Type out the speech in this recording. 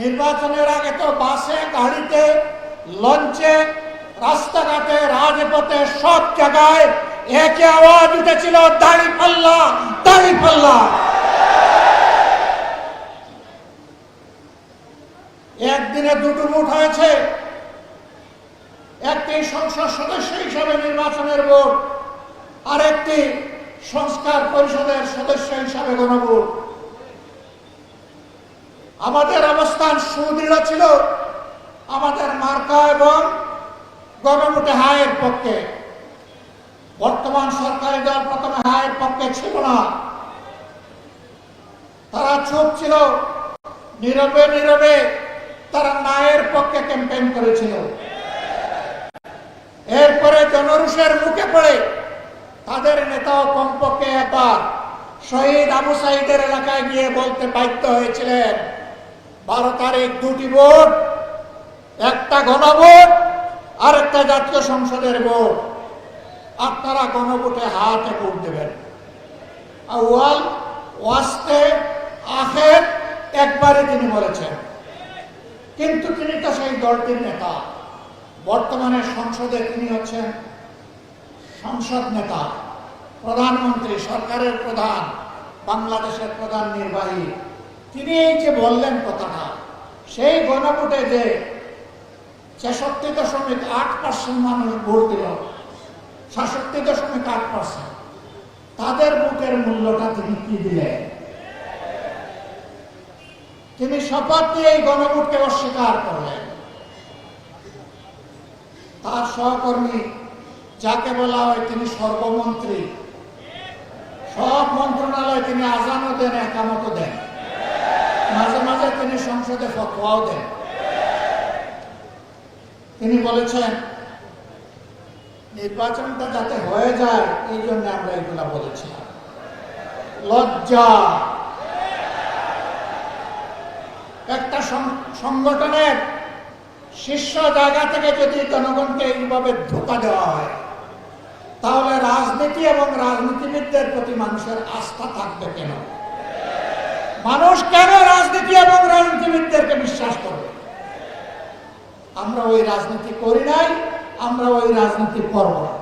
নির্বাচনের আগে তো বাসে, গাড়িতে, লঞ্চে, রাস্তাঘাটে, রাজপথে সব জায়গায় একই আওয়াজ উঠেছিল, দাঁড়িপাল্লা, দাঁড়িপাল্লা। একদিনে দুটো ভোট হয়েছে, একটি সংসদ সদস্য হিসাবে নির্বাচনের ভোট, আরেকটি সংস্কার পরিষদের সদস্য হিসাবে গণভোট। আমাদের অবস্থান সুদৃঢ় ছিল আমাদের মার্কা এবং গণভোটে হায়ের পক্ষে। বর্তমান সরকারি দল প্রথমে হায়ের পক্ষে ছিল না, তারা চুপ ছিল, নীরবে নীরবে তারা নায়ের পক্ষে ক্যাম্পেইন করেছিল। এরপরে জনরোষের মুখে পড়ে তাদের নেতাও কমপক্ষে একবার শহীদ আবু সাইদের এলাকায় গিয়ে বলতে বাধ্য হয়েছিলেন, 12 তারিখ দুটি ভোট, একটা গণভোট আর একটা জাতীয় সংসদের ভোট, আপনারা গণভোটে হাতে ভোট দেবেন। আউয়াল ওয়াস্তে আখের একবারে তিনি বলেছেন। কিন্তু তিনি তো সেই দলটির নেতা, বর্তমানে সংসদে তিনি হচ্ছেন সংসদ নেতা, প্রধানমন্ত্রী, সরকারের প্রধান, বাংলাদেশের প্রধান নির্বাহী। তিনি এই যে বললেন কথাটা, সেই গণভোটে যে 66.8% মানুষ ভোট দিল, 66.8%, তাদের ভোটের মূল্যটা তিনি কি দিলেন? তিনি শপথ নিয়ে এই গণভোটকে অস্বীকার করলেন। তার সহকর্মী, যাকে বলা হয় তিনি সর্বমন্ত্রী, সব মন্ত্রণালয় তিনি আজানও দেন, একামতও দেন, মাঝে মাঝে তিনি সংসদে ফতোয়াও দেন। তিনি বলেছেন নির্বাচনটা যাতে হয়ে যায় এই জন্য আমরা এগুলা বলেছিলাম। লজ্জা! একটা সংগঠনের শীর্ষ জায়গা থেকে যদি জনগণকে এইভাবে ধোঁকা দেওয়া হয়, তাহলে রাজনীতি এবং রাজনীতিবিদদের প্রতি মানুষের আস্থা থাকবে কেন? মানুষ কেন রাজনীতি এবং রাজনীতিবিদদেরকে বিশ্বাস করবে? আমরা ওই রাজনীতি করি নাই, আমরা ওই রাজনীতি করব না।